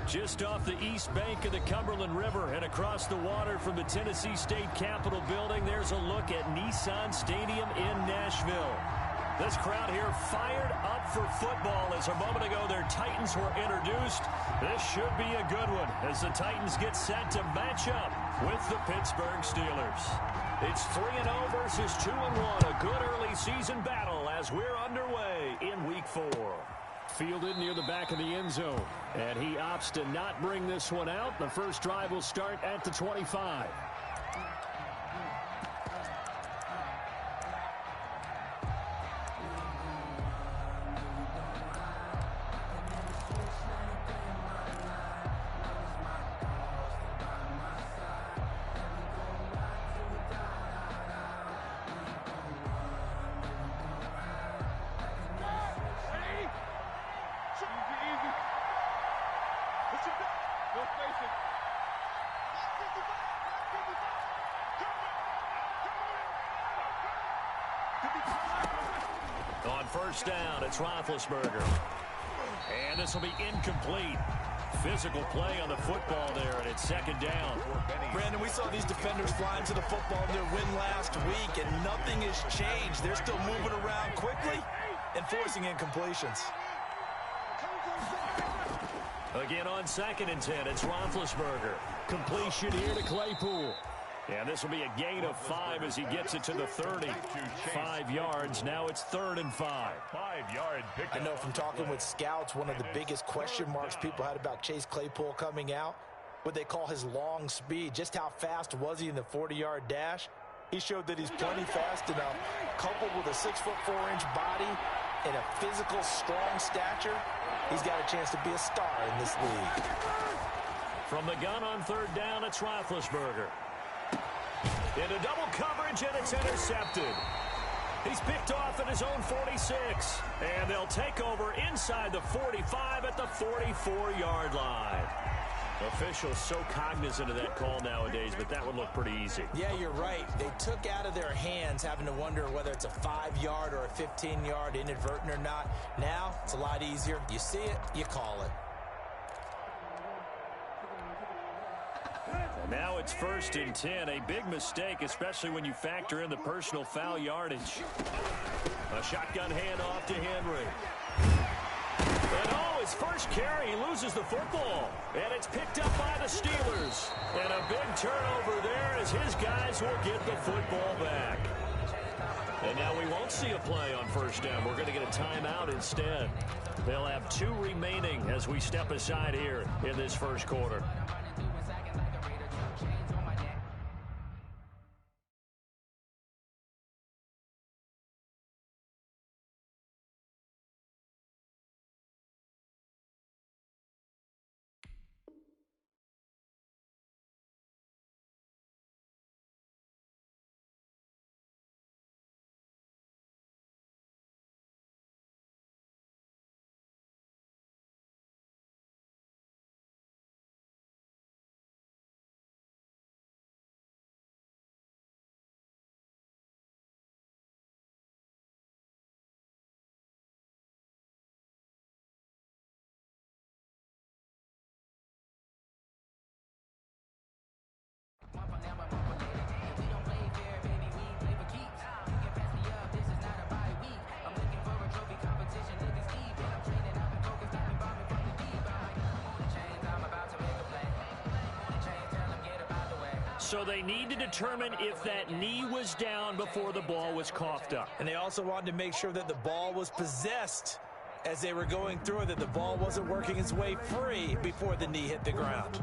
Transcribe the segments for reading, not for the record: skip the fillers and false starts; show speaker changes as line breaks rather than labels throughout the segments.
Just off the east bank of the Cumberland River and across the water from the Tennessee State Capitol building, there's a look at Nissan Stadium in Nashville. This crowd here fired up for football as a moment ago their Titans were introduced. This should be a good one as the Titans get set to match up with the Pittsburgh Steelers. It's 3-0 versus 2-1, a good early season battle as we're underway in Week 4. Fielded near the back of the end zone, and he opts to not bring this one out. The first drive will start at the 25. On first down, it's Roethlisberger. And this will be incomplete. Physical play on the football there, and it's second down.
Brandon, we saw these defenders flying to the football in their win last week, and nothing has changed. They're still moving around quickly and forcing incompletions.
Again on 2nd and 10, it's Roethlisberger. Completion here to Claypool. And this will be a gain of 5 as he gets it to the 30. 5 yards. Now it's 3rd and 5.
5-yard pickup.
I know from talking with scouts, one of the biggest question marks people had about Chase Claypool coming out, what they call his long speed. Just how fast was he in the 40-yard dash? He showed that he's plenty fast enough, coupled with a 6'4" body and a physical, strong stature. He's got a chance to be a star in this league.
From the gun on 3rd down, it's Roethlisberger. Into double coverage, and it's intercepted. He's picked off at his own 46. And they'll take over inside the 45 at the 44-yard line. Officials so cognizant of that call nowadays, but that would look pretty easy.
Yeah, you're right. They took out of their hands having to wonder whether it's a 5-yard or a 15-yard, inadvertent or not. Now, it's a lot easier. You see it, you call it.
And now it's 1st and 10. A big mistake, especially when you factor in the personal foul yardage. A shotgun handoff to Henry. And his first carry, he loses the football. And it's picked up by the Steelers. And a big turnover there as his guys will get the football back. And now we won't see a play on 1st down. We're going to get a timeout instead. They'll have 2 remaining as we step aside here in this first quarter. So they need to determine if that knee was down before the ball was coughed up.
And they also wanted to make sure that the ball was possessed as they were going through it, that the ball wasn't working its way free before the knee hit the ground.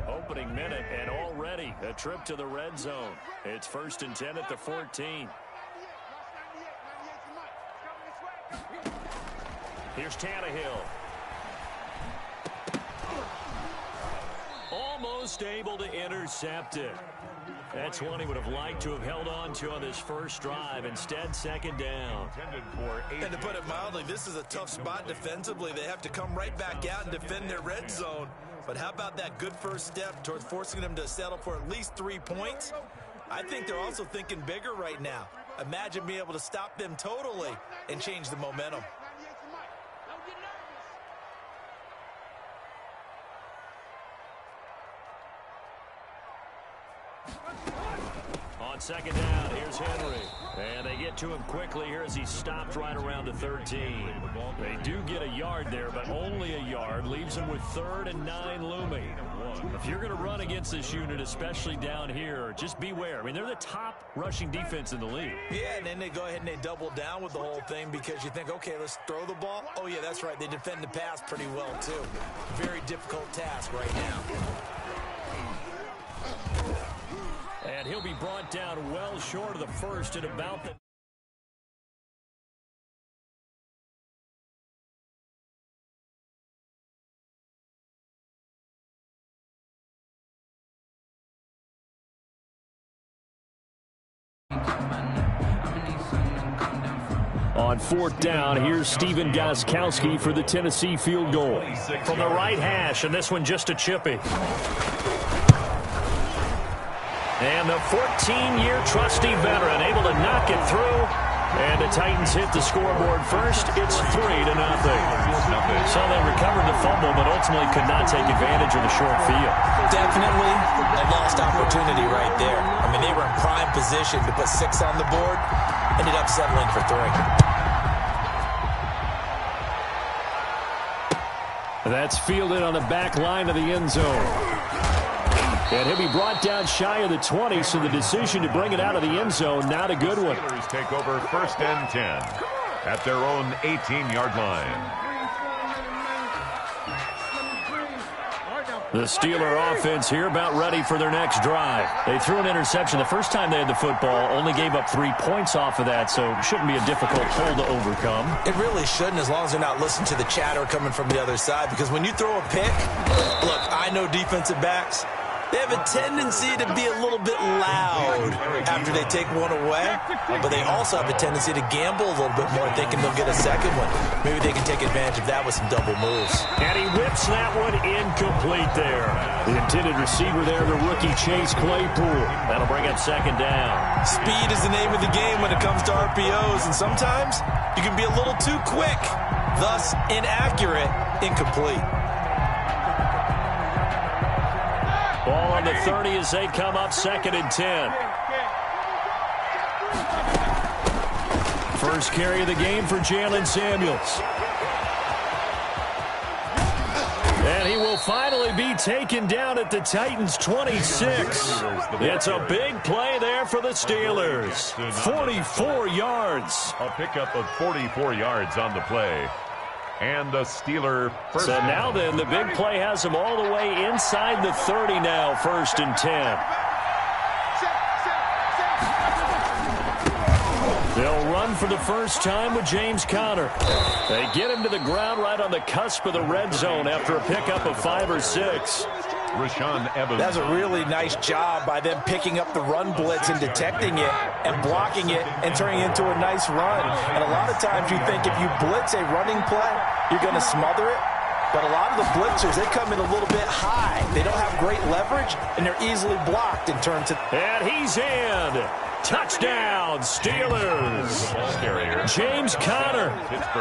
Opening minute, and already a trip to the red zone. It's 1st and 10 at the 14. Here's Tannehill. Almost able to intercept it. That's one he would have liked to have held on to on this first drive. Instead, 2nd down.
And to put it mildly, this is a tough spot defensively. They have to come right back out and defend their red zone. But how about that good first step towards forcing them to settle for at least 3 points? I think they're also thinking bigger right now. Imagine being able to stop them totally and change the momentum.
On second down, here's Henry. And they get to him quickly here as he stopped right around the 13. They do get a yard there, but only a yard. Leaves them with 3rd and 9 looming. If you're going to run against this unit, especially down here, just beware. I mean, they're the top rushing defense in the league.
Yeah, and then they go ahead and they double down with the whole thing because you think, okay, let's throw the ball. Oh, yeah, that's right. They defend the pass pretty well, too. Very difficult task right now.
And he'll be brought down well short of the first at about the... On 4th down, here's Steven Gostkowski for the Tennessee field goal. From the right hash, and this one just a chippy. And the 14-year trusty veteran able to knock it through. And the Titans hit the scoreboard first. It's 3-0. So they recovered the fumble, but ultimately could not take advantage of the short field.
Definitely a lost opportunity right there. I mean, they were in prime position to put 6 on the board. Ended up settling for 3.
That's fielded on the back line of the end zone. And he'll be brought down shy of the 20, so the decision to bring it out of the end zone, not a good one.
Steelers take over 1st and 10 at their own 18-yard line.
The Steeler offense here about ready for their next drive. They threw an interception the first time they had the football, only gave up 3 points off of that, so it shouldn't be a difficult hole to overcome.
It really shouldn't, as long as they're not listening to the chatter coming from the other side, because when you throw a pick, look, I know defensive backs, they have a tendency to be a little bit loud after they take one away, but they also have a tendency to gamble a little bit more, thinking they'll get a second one. Maybe they can take advantage of that with some double moves.
And he whips that one incomplete there. The intended receiver there, the rookie Chase Claypool. That'll bring up 2nd down.
Speed is the name of the game when it comes to RPOs, and sometimes you can be a little too quick, thus inaccurate, incomplete.
Ball on the 30 as they come up 2nd and 10. First carry of the game for Jalen Samuels. And he will finally be taken down at the Titans' 26. It's a big play there for the Steelers. 44 yards.
A pickup of 44 yards on the play. And the Steeler first.
So now then, the big play has them all the way inside the 30 now, 1st and 10. They'll run for the first time with James Conner. They get him to the ground right on the cusp of the red zone after a pickup of 5 or 6.
Rashaan Evans.
That's a really nice job by them picking up the run blitz and detecting it and blocking it and turning it into a nice run. And a lot of times you think if you blitz a running play, you're going to smother it. But a lot of the blitzers, they come in a little bit high. They don't have great leverage, and they're easily blocked in terms of...
And he's in. Touchdown, Steelers. James Conner,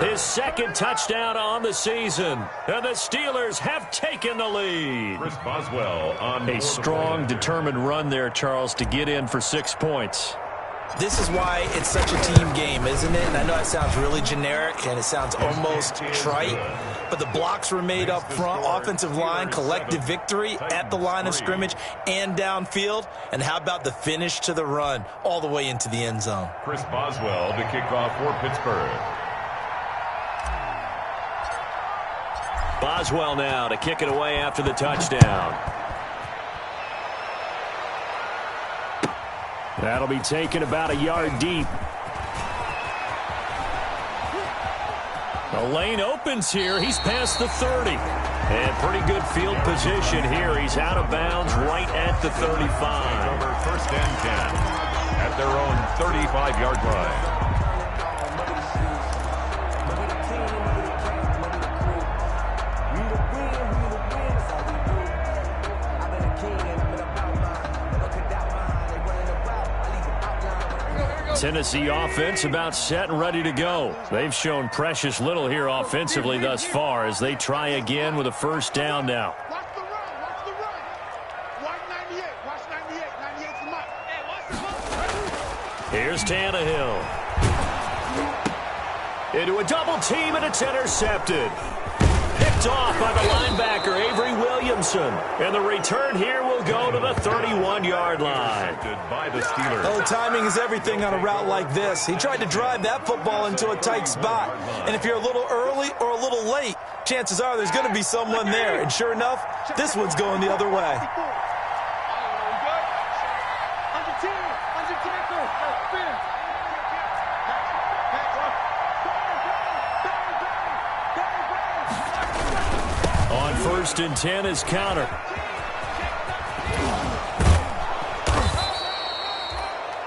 his 2nd touchdown on the season. And the Steelers have taken the lead.
Chris Boswell on
a strong, determined run there, Charles, to get in for 6 points.
This is why it's such a team game, isn't it? And I know it sounds really generic and it sounds almost trite, but the blocks were made up front, offensive line, collective victory at the line of scrimmage and downfield. And how about the finish to the run all the way into the end zone?
Chris Boswell to kick off for Pittsburgh.
Boswell now to kick it away after the touchdown. That'll be taken about a yard deep. The lane opens here. He's past the 30. And pretty good field position here. He's out of bounds right at the 35.
Over 1st and 10 at their own 35-yard line.
Tennessee offense about set and ready to go. They've shown precious little here offensively thus far as they try again with a first down now.
Watch the run. Watch the run. Watch 98. Watch 98. 98's the mark.
Here's Tannehill. Into a double team, and it's intercepted. Picked off by the linebacker, Avery Williamson. And the return here will go to the 31-yard line.
By the Steelers.
Oh, timing is everything on a route like this. He tried to drive that football into a tight spot. And if you're a little early or a little late, chances are there's going to be someone there. And sure enough, this one's going the other way.
On 1st and 10 is counter.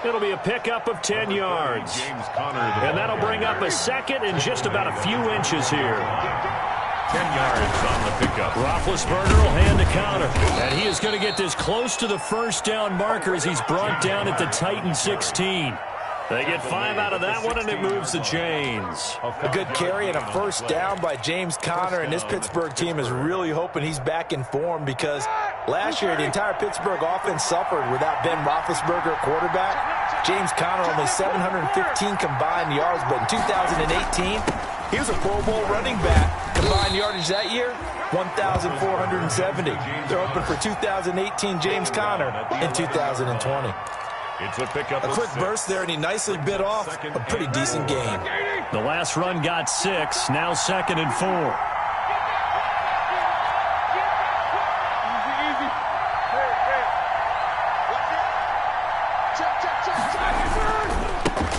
It'll be a pickup of 10 yards. And that'll bring up a second and just about a few inches here.
10 yards on the pickup.
Roethlisberger will hand the counter. And he is going to get this close to the first down marker as he's brought down at the Titan 16. They get 5 out of that one, and it moves the chains.
A good carry and a first down by James Conner, and this Pittsburgh team is really hoping he's back in form because last year the entire Pittsburgh offense suffered without Ben Roethlisberger at quarterback. James Conner only 715 combined yards, but in 2018, he was a Pro Bowl running back. Combined yardage that year, 1,470. They're hoping for 2018 James Conner in 2020.
It's a pickup.
A quick burst there, and he nicely bit off a pretty decent gain.
The last run got 6, now 2nd and 4.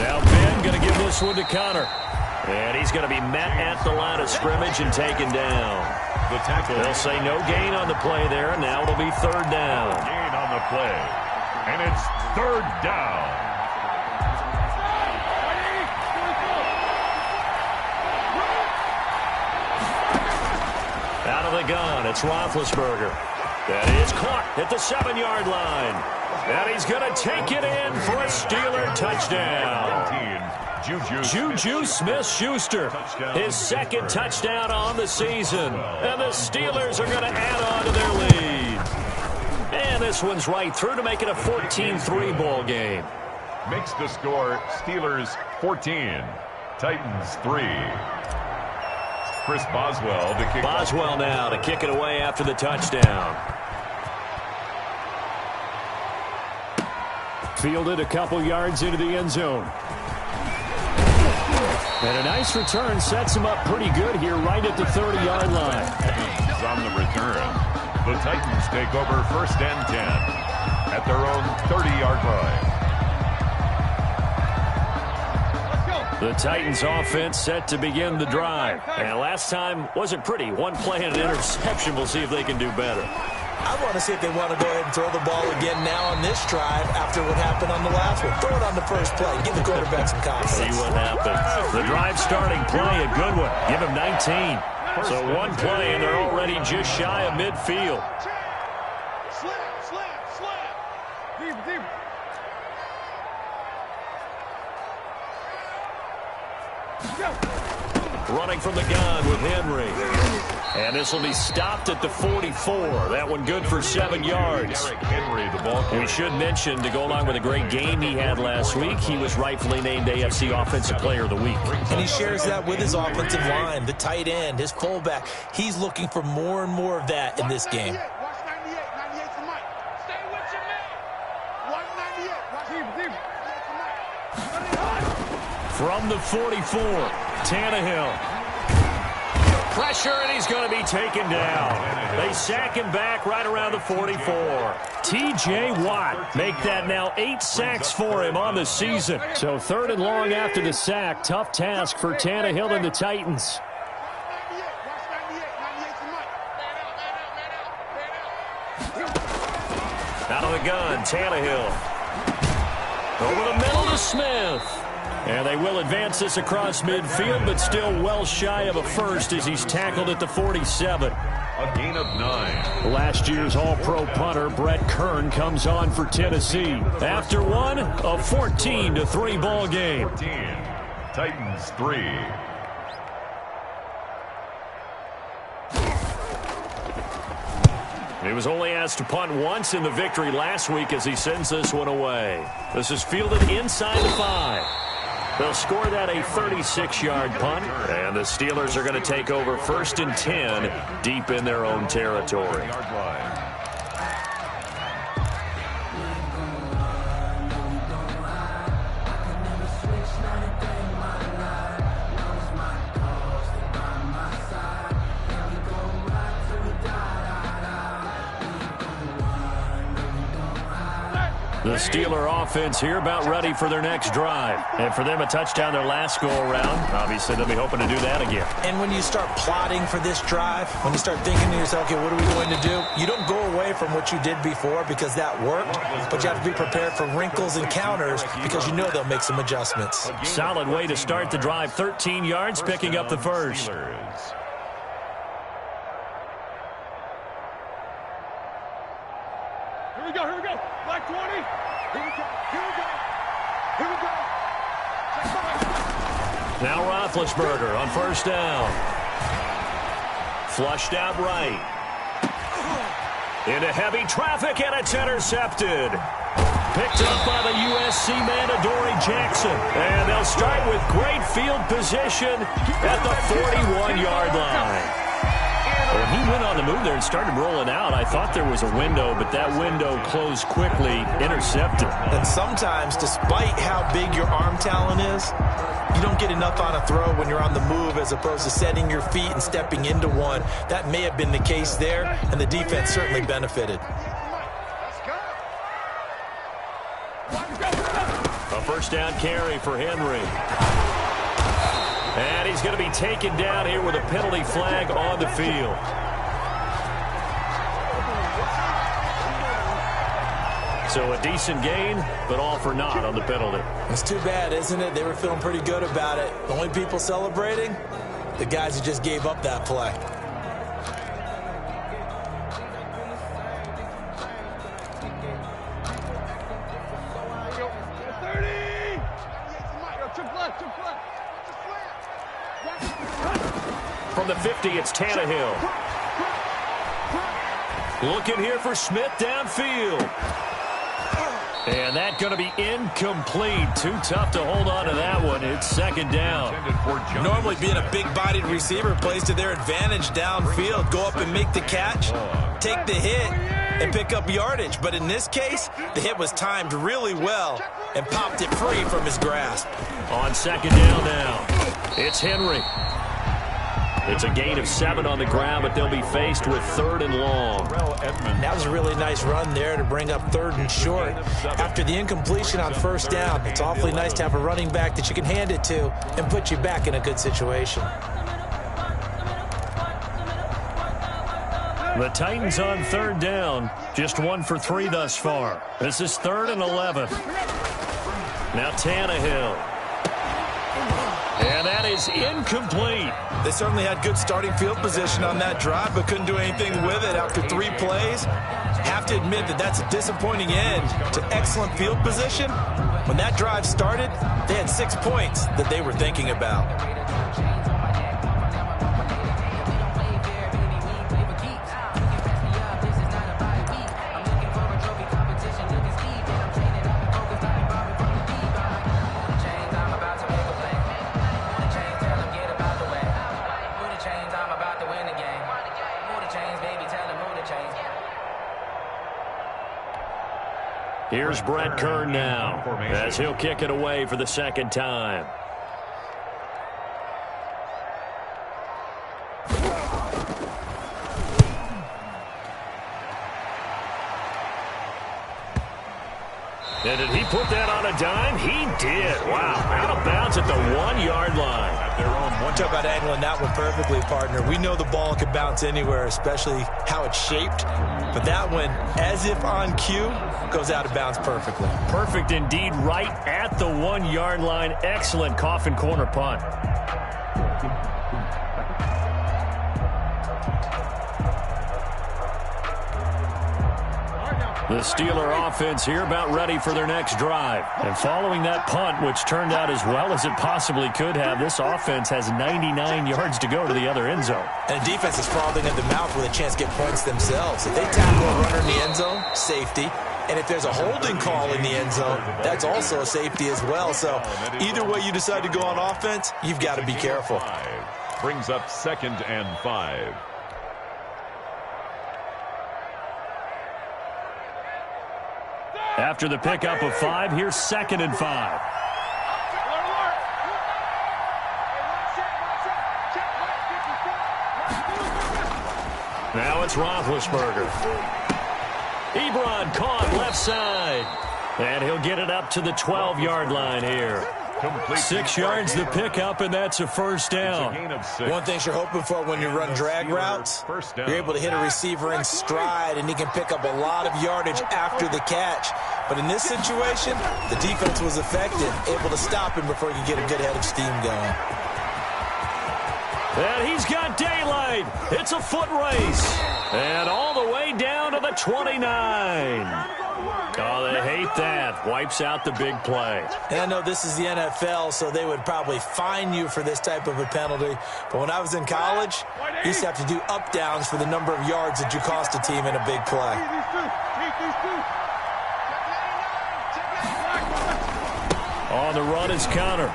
Now Ben going to give this one to Conner. And he's going to be met at the line of scrimmage and taken down.
The tackle.
They'll say no gain on the play there, and now it'll be 3rd down.
Gain on the play. And it's 3rd down.
Out of the gun, it's Roethlisberger. That is caught at the 7-yard line. And he's going to take it in for a Steeler touchdown. Juju Smith-Schuster, his 2nd touchdown on the season. And the Steelers are going to add on to their lead. And this one's right through to make it a 14-3 ball game.
Makes the score Steelers 14, Titans 3. Chris Boswell to kick.
Boswell now to kick it away after the touchdown. Fielded a couple yards into the end zone. And a nice return sets him up pretty good here right at the 30-yard line.
He's on the return. The Titans take over 1st and 10 at their own 30-yard line.
The Titans offense set to begin the drive. And last time wasn't pretty. One play and an interception. We'll see if they can do better.
I want to see if they want to go ahead and throw the ball again now on this drive after what happened on the last one. Throw it on the first play. Give the quarterback some confidence.
See what happens. The drive starting play, a good one. Give him 19. So one play, and they're already just shy of midfield. Running from the gun with Henry. And this will be stopped at the 44. That one good for 7 yards.
Henry, the ball.
We should mention, to go along with a great game he had last week, he was rightfully named AFC Offensive Player of the Week.
And he shares that with his offensive line, the tight end, his fullback. He's looking for more and more of that in this game.
Watch 98. 98's the mic. Stay with your man. Watch 98. Watch him.
From the 44, Tannehill. Pressure, and he's going to be taken down. They sack him back right around the 44. T.J. Watt make that now 8 sacks for him on the season. So 3rd and long after the sack. Tough task for Tannehill and the Titans. Out of the gun, Tannehill. Over the middle to Smith. And they will advance this across midfield, but still well shy of a first as he's tackled at the 47.
A gain of 9.
Last year's All-Pro punter Brett Kern comes on for Tennessee after one, a 14-3 ball game.
14. Titans 3.
He was only asked to punt once in the victory last week as he sends this one away. This is fielded inside the 5. They'll score that a 36-yard punt, and the Steelers are going to take over 1st and 10 deep in their own territory. The Steeler offense here about ready for their next drive. And for them, a touchdown their last go-around. Obviously, they'll be hoping to do that again.
And when you start plotting for this drive, when you start thinking to yourself, okay, what are we going to do? You don't go away from what you did before because that worked, but you have to be prepared for wrinkles and counters because you know they'll make some adjustments.
Solid way to start the drive. 13 yards, picking up the first.
Here we go. Black 20. Here we go.
Now Roethlisberger on 1st down. Flushed out right. Into heavy traffic, and it's intercepted. Picked up by the USC man, Adoree Jackson. And they'll start with great field position at the 41-yard line. When he went on the move there and started rolling out, I thought there was a window, but that window closed quickly, intercepted.
And sometimes, despite how big your arm talent is, you don't get enough on a throw when you're on the move as opposed to setting your feet and stepping into one. That may have been the case there, and the defense certainly benefited.
A 1st down carry for Henry. And he's going to be taken down here with a penalty flag on the field. So a decent gain, but all for naught on the penalty.
It's too bad, isn't it? They were feeling pretty good about it. The only people celebrating, the guys who just gave up that play.
From the 50, it's Tannehill. Looking here for Smith downfield. And that's going to be incomplete. Too tough to hold on to that one. It's 2nd down.
Normally being a big-bodied receiver plays to their advantage downfield. Go up and make the catch, take the hit, and pick up yardage. But in this case, the hit was timed really well and popped it free from his grasp.
On 2nd down now, it's Henry. It's a gain of 7 on the ground, but they'll be faced with 3rd and long.
That was a really nice run there to bring up 3rd and short. After the incompletion on 1st down, it's awfully nice to have a running back that you can hand it to and put you back in a good situation.
The Titans on 3rd down, just 1 for 3 thus far. This is 3rd and 11. Now Tannehill. And that is incomplete.
They certainly had good starting field position on that drive, but couldn't do anything with it after 3 plays. Have to admit that that's a disappointing end to excellent field position. When that drive started, they had 6 points that they were thinking about.
Here's Brett Kern now as he'll kick it away for the 2nd time. And did he put that on a dime? He did. Wow. Out of bounds at the 1-yard line.
Talk about angling that one perfectly, partner. We know the ball can bounce anywhere, especially how it's shaped. But that one, as if on cue, goes out of bounds perfectly.
Perfect indeed, right at the 1-yard line. Excellent coffin corner punt. The Steeler offense here about ready for their next drive. And following that punt, which turned out as well as it possibly could have, this offense has 99 yards to go to the other end zone.
And the defense is frothing at the mouth with a chance to get points themselves. If they tackle a runner in the end zone, safety. And if there's a holding call in the end zone, that's also a safety as well. So either way you decide to go on offense, you've got to be careful.
Brings up 2nd and 5.
After the pickup of 5, here's 2nd and 5. Now it's Roethlisberger. Ebron caught left side. And he'll get it up to the 12-yard line here. 6 yards the pickup, and that's a first down.
One thing you're hoping for when you run drag routes, you're able to hit a receiver in stride, and he can pick up a lot of yardage after the catch. But in this situation, the defense was effective, able to stop him before he could get a good head of steam going.
And he's got daylight. It's a foot race. And all the way down to the 29. Oh, they hate that. Wipes out the big play.
And I know this is the NFL, so they would probably fine you for this type of a penalty. But when I was in college, you used to have to do up-downs for the number of yards that you cost a team in a big play.
On the run is Conner.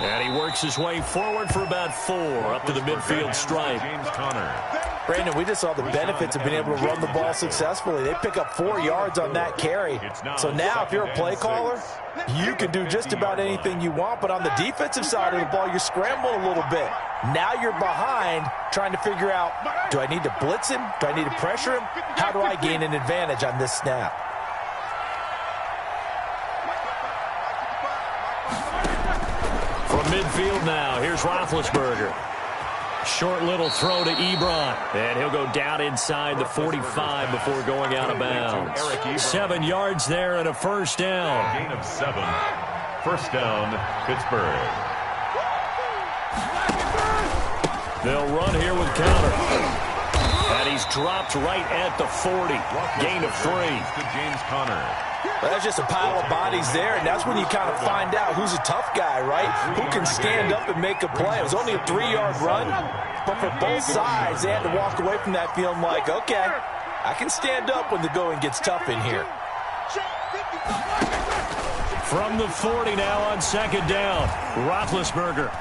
And he works his way forward for about 4 up to the midfield stripe.
Brandon, we just saw the benefits of being able to run the ball successfully. They pick up 4 yards on that carry. So now if you're a play caller, you can do just about anything you want. But on the defensive side of the ball, you're scrambling a little bit. Now you're behind trying to figure out, do I need to blitz him? Do I need to pressure him? How do I gain an advantage on this snap?
From midfield now, here's Roethlisberger. Short little throw to Ebron. And he'll go down inside the 45 before going out of bounds. 7 yards there and a first down.
Gain of 7. First down, Pittsburgh.
They'll run here with Conner. And he's dropped right at the 40. Gain of 3.
To James Conner.
Well, that's just a pile of bodies there, and that's when you kind of find out who's a tough guy, right? Who can stand up and make a play. It was only a 3-yard run, but for both sides, they had to walk away from that feeling like, okay, I can stand up when the going gets tough in here.
From the 40 now on 2nd down, Roethlisberger.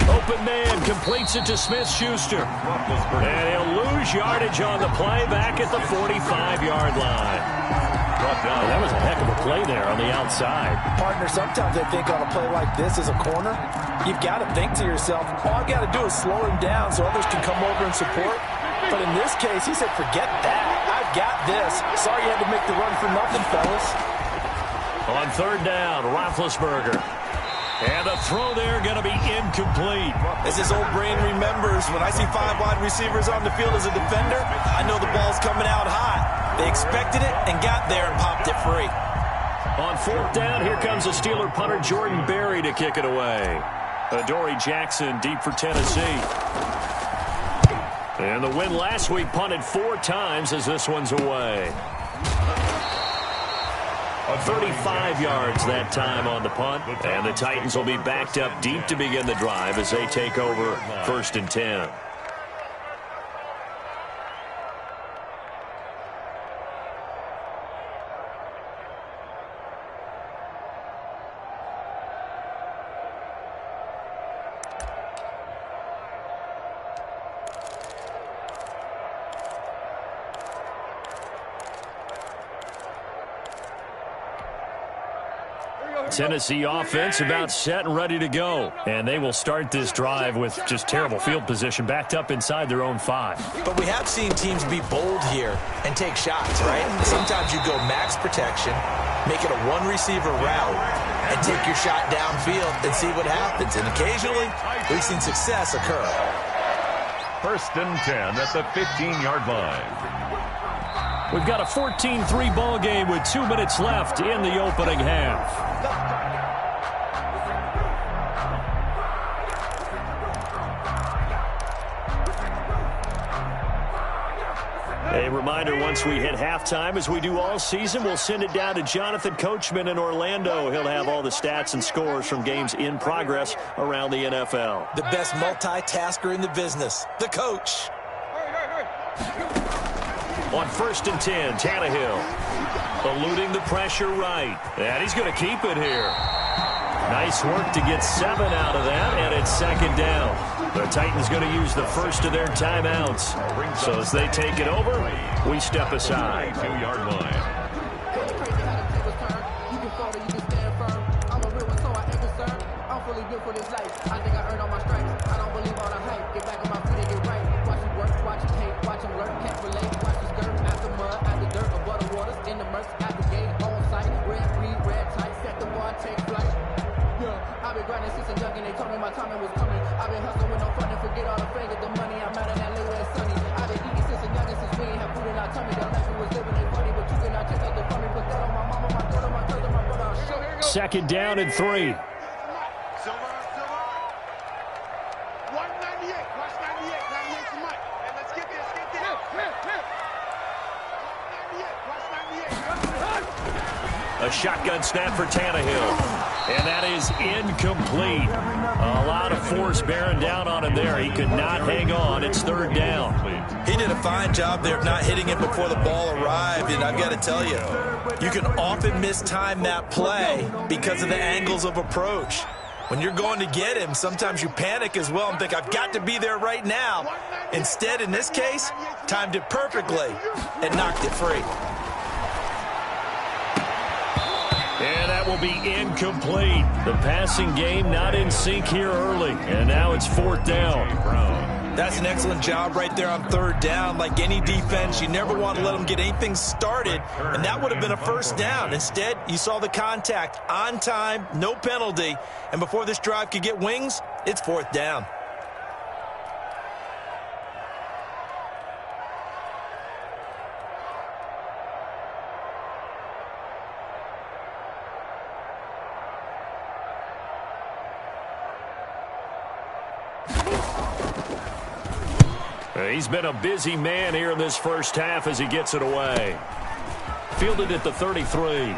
Open man completes it to Smith-Schuster. And he'll lose yardage on the play back at the 45-yard line. Well, that was a heck of a play there on the outside.
Partner, sometimes I think on a play like this as a corner, you've got to think to yourself, all I got to do is slow him down so others can come over and support. But in this case, he said, forget that. I've got this. Sorry you had to make the run for nothing, fellas.
On 3rd down, Roethlisberger. And the throw there going to be incomplete.
As his old brain remembers, when I see 5 wide receivers on the field as a defender, I know the ball's coming out hot. They expected it and got there and popped it free.
On 4th down, here comes the Steeler punter Jordan Berry to kick it away. Adoree Jackson deep for Tennessee. And the win last week punted 4 times as this one's away. 35 yards that time on the punt, and the Titans will be backed up deep to begin the drive as they take over 1st and 10. Tennessee offense about set and ready to go. And they will start this drive with just terrible field position backed up inside their own 5.
But we have seen teams be bold here and take shots, right? Sometimes you go max protection, make it a 1-receiver route, and take your shot downfield and see what happens. And occasionally, we've seen success occur.
1st and 10 at the 15-yard line.
We've got a 14-3 ball game with 2 minutes left in the opening half. A reminder, once we hit halftime, as we do all season, we'll send it down to Jonathan Coachman in Orlando. He'll have all the stats and scores from games in progress around the NFL.
The best multitasker in the business, the coach.
On 1st and 10, Tannehill eluding the pressure right. And he's going to keep it here. Nice work to get 7 out of that, and it's 2nd down. The Titans going to use the first of their timeouts. So as they take it over, we step aside.
2-yard line.
I've been grinding since a youngin', they told me my timing was coming. I've been hustling with no fun and forget all the fame, get the money. I'm out of that little and sunny. I've been eating since a youngin', since we ain't have food in our tummy. The life we was living ain't funny, but you cannot take nothing from me. Put that on my mama, my daughter, my cousin, my brother. I'll show you.
2nd down and 3.
Silver. 198. Watch 98. 98 to Mike. And let's get this. Get this. 198. Watch 98.
A shotgun snap for Tannehill. And that is incomplete. A lot of force bearing down on him there. He could not hang on. It's 3rd down.
He did a fine job there of not hitting it before the ball arrived. And I've got to tell you, you can often mistime that play because of the angles of approach. When you're going to get him, sometimes you panic as well and think, I've got to be there right now. Instead, in this case, timed it perfectly and knocked it free.
And that will be incomplete. The passing game not in sync here early. And now it's 4th down.
That's an excellent job right there on 3rd down. Like any defense, you never want to let them get anything started. And that would have been a 1st down. Instead, you saw the contact on time, no penalty. And before this drive could get wings, it's 4th down.
He's been a busy man here in this first half as he gets it away. Fielded at the 33.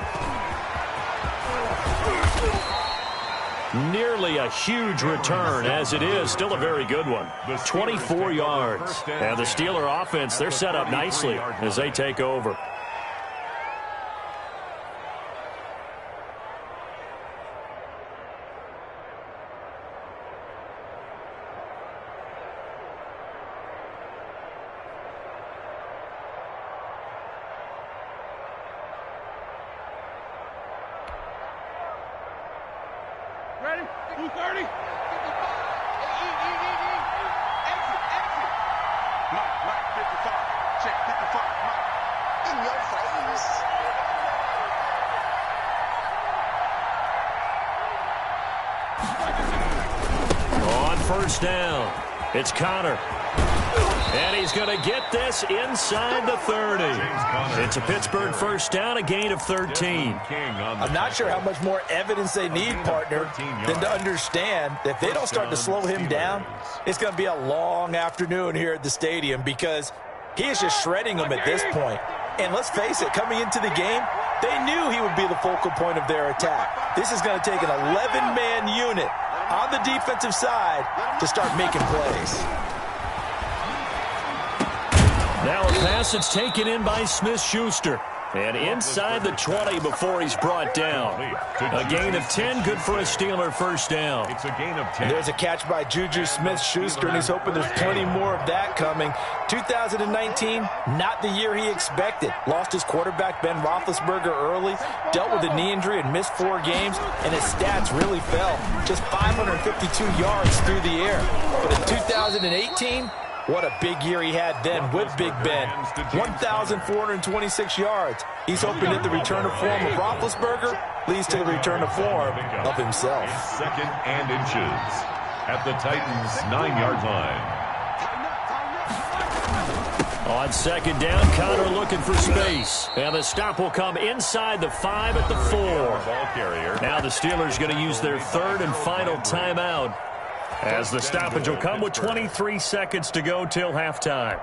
Nearly a huge return as it is. Still a very good one. 24 yards. And the Steeler offense, they're set up nicely as they take over.
Ready? 230. Exit. Mike, 55. Check 55. Mike. In your face.
On 1st down, it's Connor. And he's going to get this inside the 30. It's a Pittsburgh 1st down, a gain of 13.
I'm not sure how much more evidence they need, partner, than to understand that if they don't start to slow him down, it's going to be a long afternoon here at the stadium because he is just shredding them at this point. And let's face it, coming into the game, they knew he would be the focal point of their attack. This is going to take an 11-man unit on the defensive side to start making plays.
Now a pass that's taken in by Smith-Schuster. And inside the 20 before he's brought down. A gain of 10, good for a Steeler 1st down.
It's a gain of 10.
There's a catch by Juju Smith-Schuster, and he's hoping there's plenty more of that coming. 2019, not the year he expected. Lost his quarterback, Ben Roethlisberger, early. Dealt with a knee injury and missed 4 games, and his stats really fell. Just 552 yards through the air. But in 2018... what a big year he had then with Big Ben. 1,426 yards. He's hoping that the return of form of Roethlisberger leads to the return of form of himself.
2nd and inches at the Titans' 9-yard line.
On 2nd down, Connor looking for space. And the stop will come inside the 5 at the 4.
Ball carrier.
Now the Steelers going to use their 3rd and final timeout, as the stoppage will come with 23 seconds to go till halftime.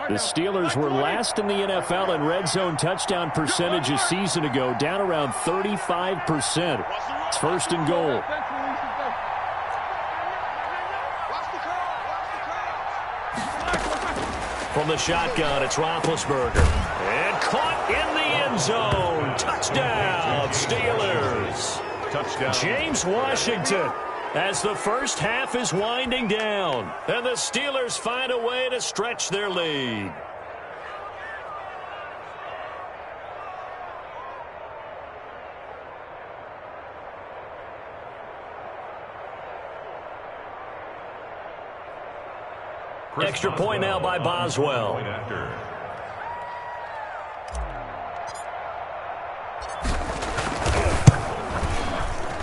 The Steelers were last in the NFL in red zone touchdown percentage a season ago, down around 35%. It's first and goal. From the shotgun, it's Roethlisberger. And caught in the end zone. Touchdown, Steelers.
Touchdown.
James Washington, as the first half is winding down. And the Steelers find a way to stretch their lead. Extra point now by Boswell.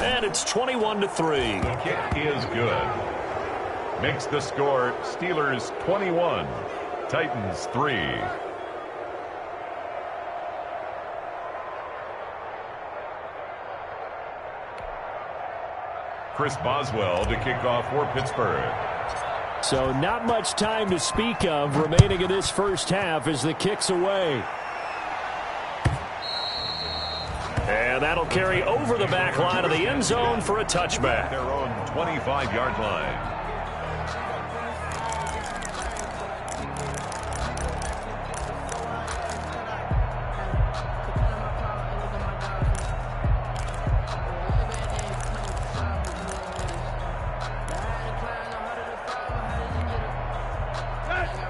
And it's 21-3.
The kick is good. Makes the score Steelers 21, Titans 3. Chris Boswell to kick off for Pittsburgh.
So not much time to speak of remaining in this first half as the kick's away. And that'll carry over the back line of the end zone for a touchback.
Their own 25-yard line.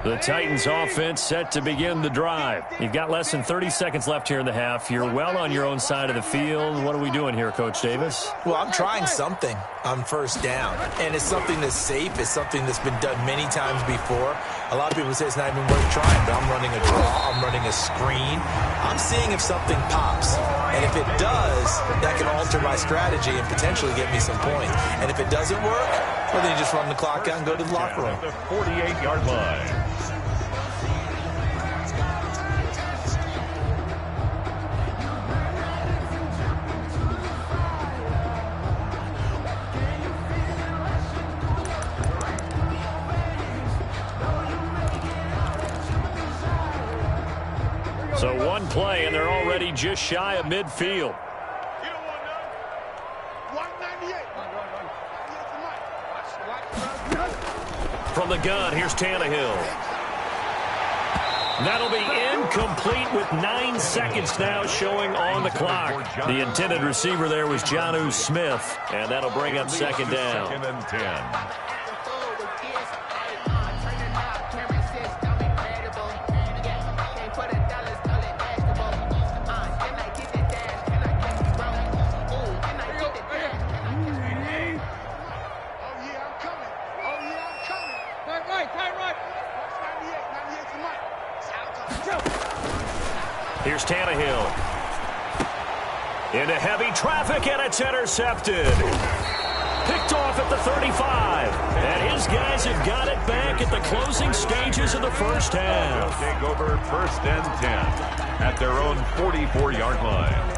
The Titans offense set to begin the drive. You've got less than 30 seconds left here in the half. You're well on your own side of the field. What are we doing here, Coach Davis?
Well, I'm trying something on first down, and it's something that's safe. It's something that's been done many times before. A lot of people say it's not even worth trying, but I'm running a draw. I'm running a screen. I'm seeing if something pops, and if it does, that can alter my strategy and potentially get me some points. And if it doesn't work, well, then you just run the clock out and go to the locker room.
The 48-yard line.
So one play, and they're already just shy of midfield. From the gun, here's Tannehill. That'll be incomplete with 9 seconds now showing on the clock. The intended receiver there was Jonnu Smith, and that'll bring up second down.
Second and 10.
Here's Tannehill. Into heavy traffic, and it's intercepted. Picked off at the 35. And his guys have got it back at the closing stages of the first half.
They'll take over first and 10 at their own 44-yard line.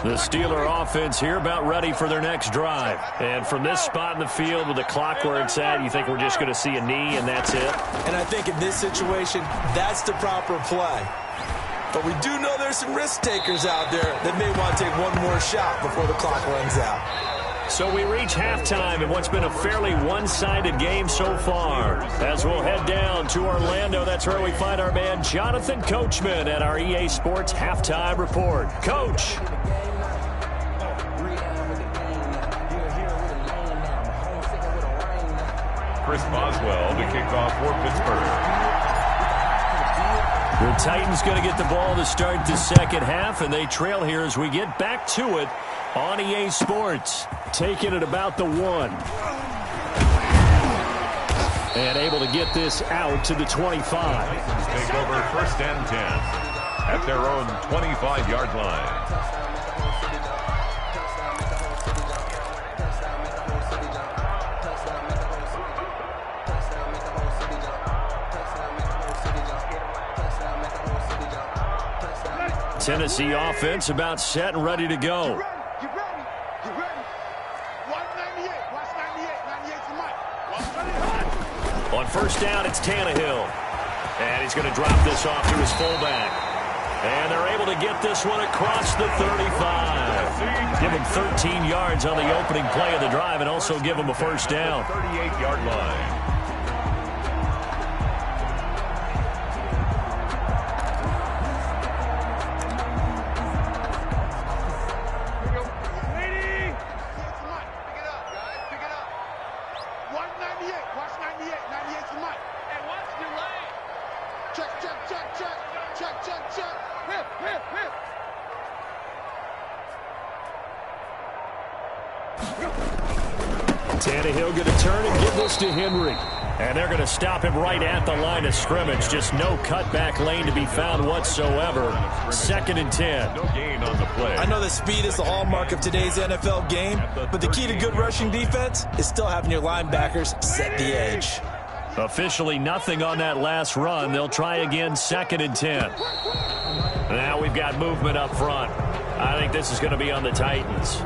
The Steeler offense here about ready for their next drive. And from this spot in the field with the clock where it's at, you think we're just going to see a knee and that's it?
And I think in this situation, that's the proper play. But we do know there's some risk takers out there that may want to take one more shot before the clock runs out.
So we reach halftime in what's been a fairly one-sided game so far. As we'll head down to Orlando, that's where we find our man Jonathan Coachman at our EA Sports Halftime Report. Coach.
Chris Boswell to kick off for Pittsburgh.
The Titans going to get the ball to start the second half, and they trail here as we get back to it on EA Sports. Taking it about the 1. And able to get this out to the 25.
Titans take over first and 10 at their own 25-yard line.
Tennessee offense about set and ready to go.
Get ready. 198. Watch 98. 98 to Mike.
On first down, it's Tannehill. And he's going to drop this off to his fullback. And they're able to get this one across the 35. Give him 13 yards on the opening play of the drive and also give him a first down.
38-yard line.
Tannehill going to turn and give this to Henry. And they're going to stop him right at the line of scrimmage. Just no cutback lane to be found whatsoever. 2nd and 10.
No gain on the play.
I know that speed is the hallmark of today's NFL game, but the key to good rushing defense is still having your linebackers set the edge.
Officially nothing on that last run. They'll try again, 2nd and 10. Now we've got movement up front. I think this is going to be on the Titans.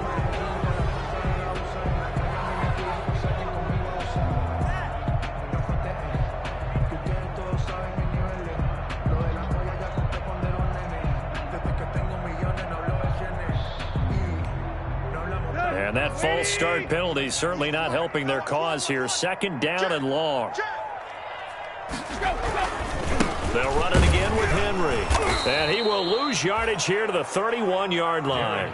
And that false start penalty certainly not helping their cause here. 2nd down and long. They'll run it again with Henry. And he will lose yardage here to the 31-yard line.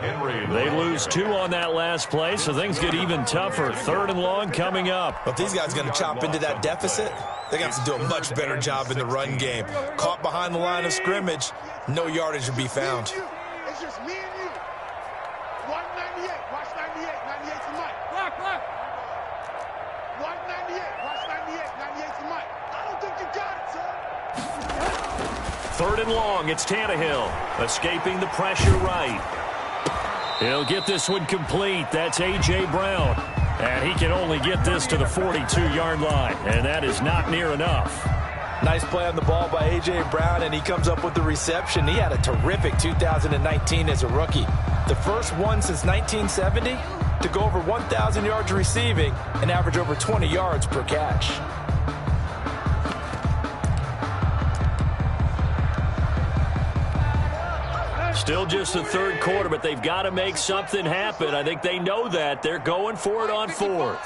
They lose 2 on that last play, so things get even tougher. 3rd and long coming up.
But these guys are going to chop into that deficit. They're going to have to do a much better job in the run game. Caught behind the line of scrimmage, no yardage will be found.
It's just me and you. 198. Watch 98. 98 to Mike. Lock. 198. Watch 98. 98 to Mike. I don't think you got it, son.
3rd and long. It's Tannehill escaping the pressure right. He'll get this one complete. That's A.J. Brown. And he can only get this to the 42-yard line. And that is not near enough.
Nice play on the ball by A.J. Brown, and he comes up with the reception. He had a terrific 2019 as a rookie. The first one since 1970 to go over 1,000 yards receiving and average over 20 yards per catch.
Still just the 3rd quarter, but they've got to make something happen. I think they know that. They're going for it on 4th.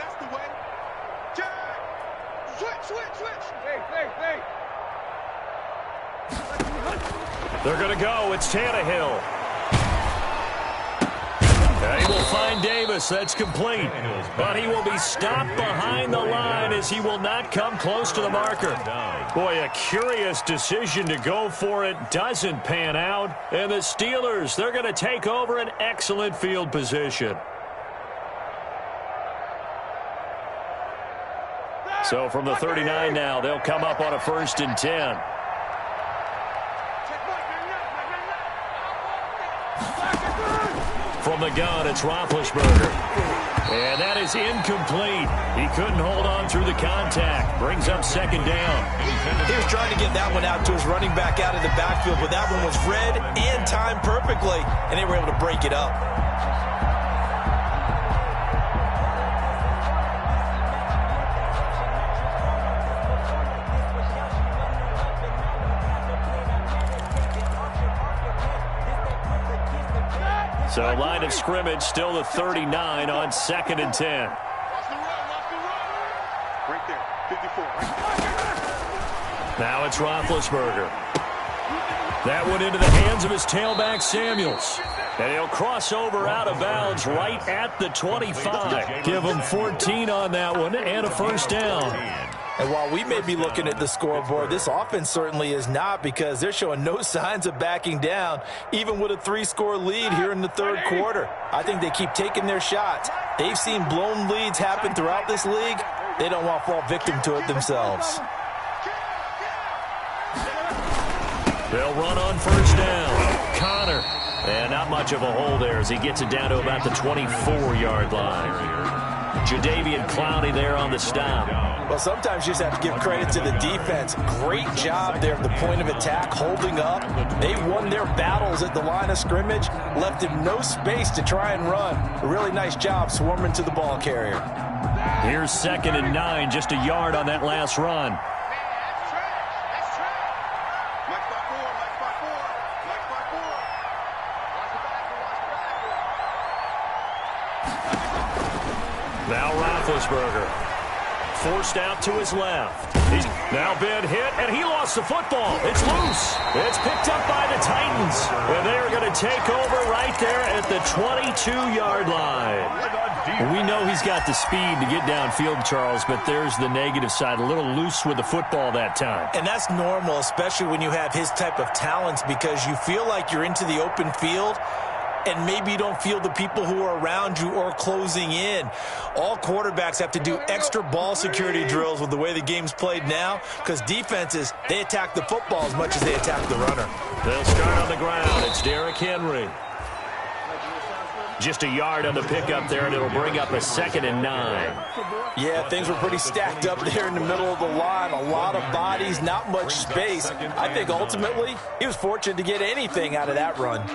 That's the way. Switch.
They're going to go. It's Tannehill. And he will find Davis. That's complete. But he will be stopped behind the line as he will not come close to the marker. Boy, a curious decision to go for it. Doesn't pan out. And the Steelers, they're going to take over an excellent field position. So from the 39 now, they'll come up on a 1st and 10. From the gun, it's Roethlisberger. And that is incomplete. He couldn't hold on through the contact. Brings up 2nd down.
He was trying to get that one out to his running back out of the backfield, but that one was read and timed perfectly, and they were able to break it up.
So line of scrimmage still the 39 on 2nd and 10.
Watch the run. Right there. 54.
Now it's Roethlisberger. That went into the hands of his tailback, Samuels. And he'll cross over out of bounds right at the 25. Give him 14 on that one and a 1st down.
And while we may be looking at the scoreboard, this offense certainly is not, because they're showing no signs of backing down, even with a 3-score lead here in the 3rd quarter. I think they keep taking their shots. They've seen blown leads happen throughout this league. They don't want to fall victim to it themselves.
They'll run on 1st down. Connor. And not much of a hole there as he gets it down to about the 24-yard line. Jadeveon Clowney there on the stop.
Well, sometimes you just have to give credit to the defense. Great job there at the point of attack, holding up. They won their battles at the line of scrimmage, left him no space to try and run. A really nice job swarming to the ball carrier.
Here's 2nd and 9, just a yard on that last run. Now Roethlisberger, forced out to his left. He's now been hit, and he lost the football. It's loose. It's picked up by the Titans, and they are going to take over right there at the 22-yard line. We know he's got the speed to get downfield, Charles, but there's the negative side. A little loose with the football that time.
And that's normal, especially when you have his type of talents, because you feel like you're into the open field, and maybe you don't feel the people who are around you or closing in. All quarterbacks have to do extra ball security drills with the way the game's played now, because defenses, they attack the football as much as they attack the runner.
They'll start on the ground. It's Derrick Henry. Just a yard on the pickup there, and it'll bring up a 2nd and 9.
Yeah, things were pretty stacked up there in the middle of the line. A lot of bodies, not much space. I think ultimately he was fortunate to get anything out of that run.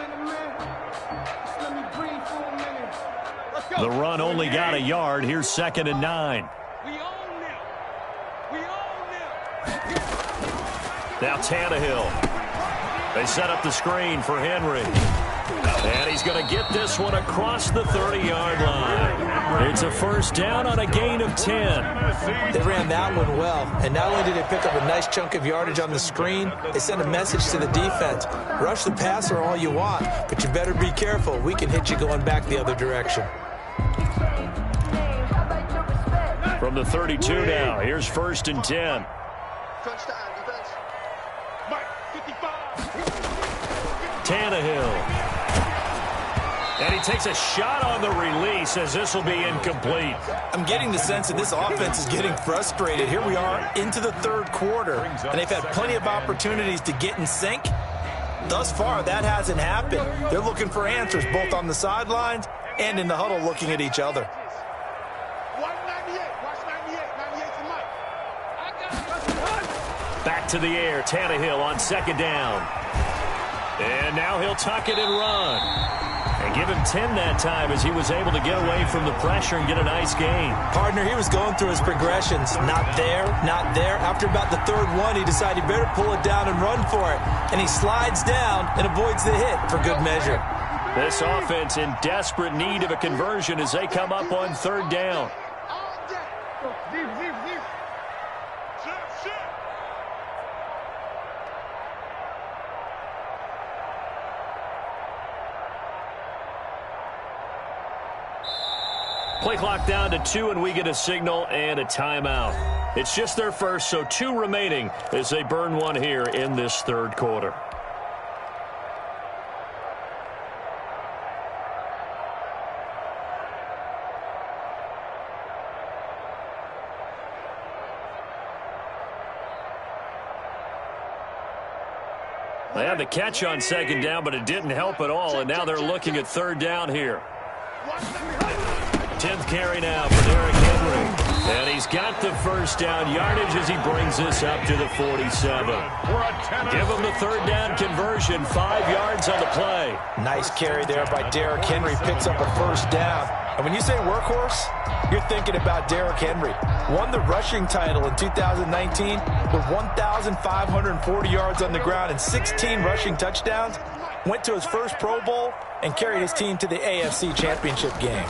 The run only got a yard. Here's 2nd and 9. Now Tannehill. They set up the screen for Henry. And he's going to get this one across the 30-yard line. It's a first down on a gain of 10.
They ran that one well. And not only did they pick up a nice chunk of yardage on the screen, they sent a message to the defense. Rush the passer all you want, but you better be careful. We can hit you going back the other direction.
From the 32 now, here's 1st and 10. Tannehill. And he takes a shot on the release as this will be incomplete.
I'm getting the sense that this offense is getting frustrated. Here we are into the 3rd quarter, and they've had plenty of opportunities to get in sync. Thus far, that hasn't happened. They're looking for answers both on the sidelines and in the huddle looking at each other.
Back to the air, Tannehill on 2nd down. And now he'll tuck it and run. And give him 10 that time as he was able to get away from the pressure and get a nice gain.
Partner, he was going through his progressions. Not there, not there. After about the 3rd one, he decided he better pull it down and run for it. And he slides down and avoids the hit for good measure.
This offense in desperate need of a conversion as they come up on 3rd down. Play clock down to 2, and we get a signal and a timeout. It's just their first, so 2 remaining as they burn one here in this 3rd quarter. They had the catch on 2nd down, but it didn't help at all, and now they're looking at 3rd down here. 10th carry now for Derrick Henry. And he's got the first down yardage as he brings this up to the 47. Give him the 3rd down conversion, 5 yards on the play.
Nice carry there by Derrick Henry. Picks up a first down. And when you say workhorse, you're thinking about Derrick Henry. Won the rushing title in 2019 with 1,540 yards on the ground and 16 rushing touchdowns. Went to his first Pro Bowl and carried his team to the AFC Championship game.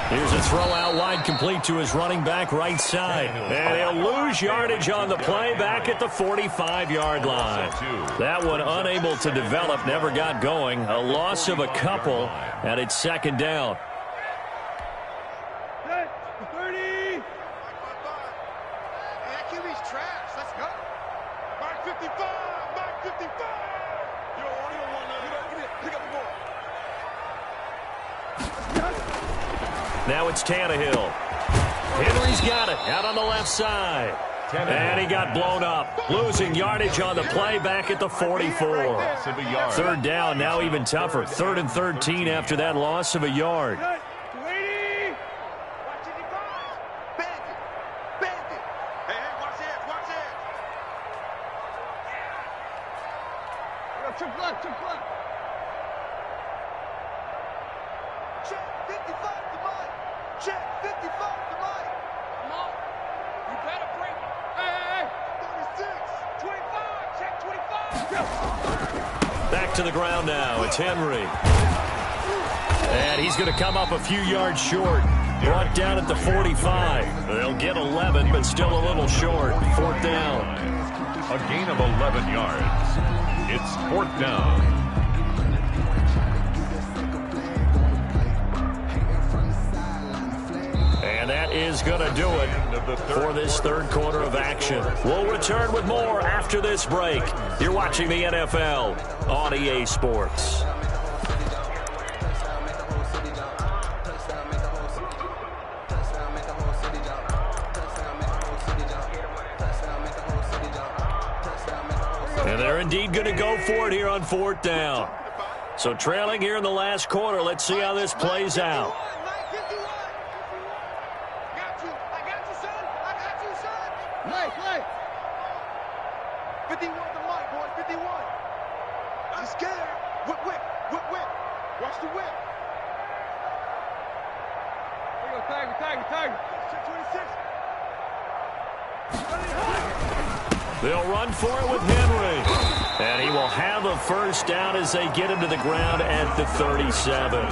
Here's a throw out wide, complete to his running back right side. And he'll lose yardage on the play back at the 45-yard line. That one unable to develop, never got going. A loss of a couple, and it's 2nd down.
30. That QB's trash. Let's go. Mark 55. Mark 55. You don't want to pick up the ball.
Now it's Tannehill. Henry's got it out on the left side. And he got blown up. Losing yardage on the play back at the 44. 3rd down, now even tougher. 3rd and 13 after that loss of a yard.
triple left. Check 55 to Mike. Check 55 to Mike. Come on. You better bring it. Hey. 36. 25. Check 25.
Back to the ground now. It's Henry. And he's going to come up a few yards short. Brought down at the 45. They'll get 11, but still a little short. Fourth down.
A gain of 11 yards. It's fourth down.
And that is going to do it for this third quarter of action. We'll return with more after this break. You're watching the NFL on EA Sports. And they're indeed going to go for it here on fourth down. So trailing here in the last quarter, let's see how this plays out.
Play. 51 to Mike, boy, 51. She's scared. Whip. Watch the whip. Here you go, tag. 26.
They'll run for it with Henry. And he will have a first down as they get him to the ground at the 37.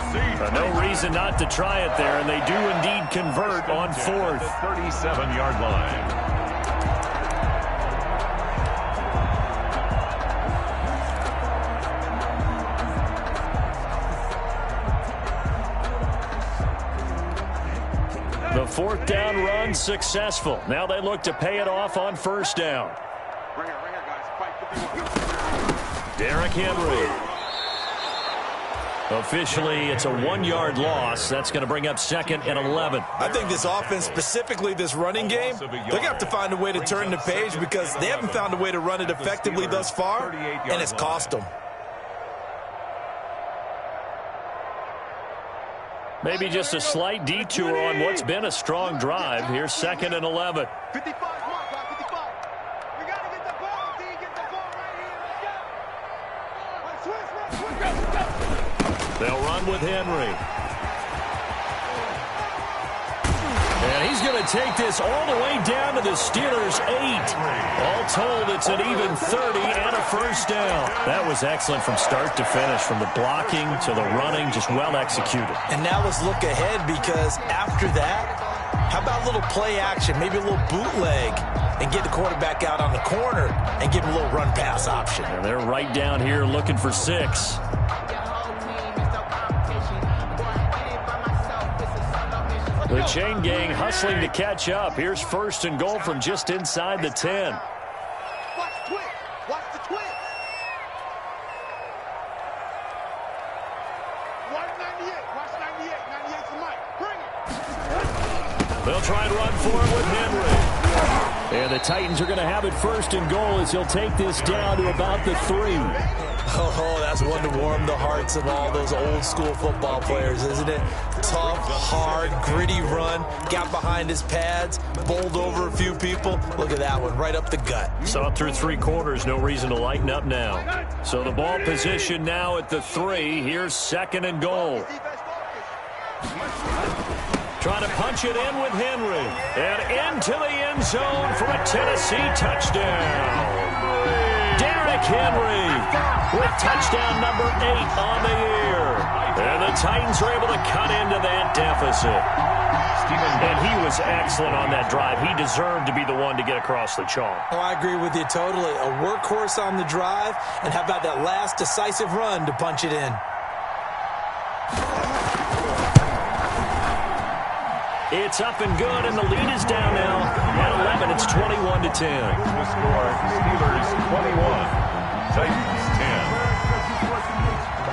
No reason not to try it there, and they do indeed convert on fourth.
37-yard line.
The fourth down run successful. Now they look to pay it off on first down.
Right here, guys. Fight 51.
Derrick Henry. Officially, it's a 1-yard loss. That's going to bring up second and 11.
I think this offense, specifically this running game, they're going to have to find a way to turn the page because they haven't found a way to run it effectively thus far, and it's cost them.
Maybe just a slight detour on what's been a strong drive. Here's second and 11.
55, come on, guys, 55. We got to get the ball, D. Get the ball right here. Let's go. Switch.
They'll run with Henry. And he's going to take this all the way down to the Steelers' 8. All told, it's an even 30 and a first down. That was excellent from start to finish, from the blocking to the running, just well executed.
And now let's look ahead because after that, how about a little play action, maybe a little bootleg, and get the quarterback out on the corner and give him a little run pass option.
And they're right down here looking for 6. The chain gang hustling to catch up. Here's first and goal from just inside the 10.
Watch the twist. Watch the twist. 198. Watch 98. 98 to Mike. Bring it.
They'll try and run for it with Henry. And the Titans are going to have it first and goal as he'll take this down to about the 3.
Oh, that's one to warm the hearts of all those old school football players, isn't it? Tough, hard, gritty run, got behind his pads, bowled over a few people. Look at that one, right up the gut.
Saw through 3 quarters, no reason to lighten up now. So the ball position now at the 3. Here's second and goal. Trying to punch it in with Henry. And into the end zone for a Tennessee touchdown. Derrick Henry with touchdown number 8 on the year. And the Titans are able to cut into that deficit. And he was excellent on that drive. He deserved to be the one to get across the chalk.
Oh, I agree with you totally. A workhorse on the drive, and how about that last decisive run to punch it in?
It's up and good, and the lead is down now. At 11, it's 21-10.
The score, Steelers 21, Titans 10.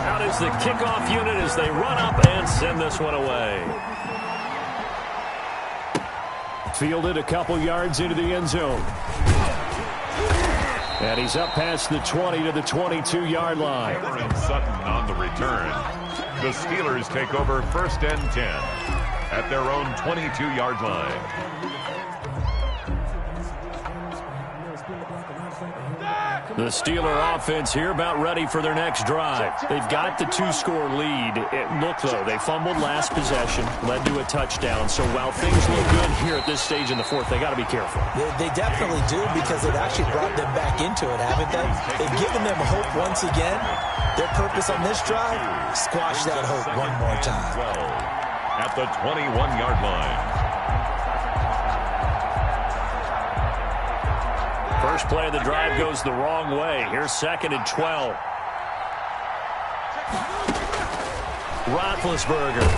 Out is the kickoff unit as they run up and send this one away. Fielded a couple yards into the end zone. And he's up past the 20 to the 22-yard line.
And Sutton on the return. The Steelers take over first and 10 at their own 22-yard line.
The Steeler offense here about ready for their next drive. They've got the 2-score lead. Look, though, they fumbled last possession, led to a touchdown. So while things look good here at this stage in the fourth, they got to be careful.
They definitely do, because they've actually brought them back into it, haven't they? They've given them hope once again. Their purpose on this drive, squash that hope one more time.
At the 21-yard line.
First play of the drive goes the wrong way. Here's 2nd and 12. Roethlisberger.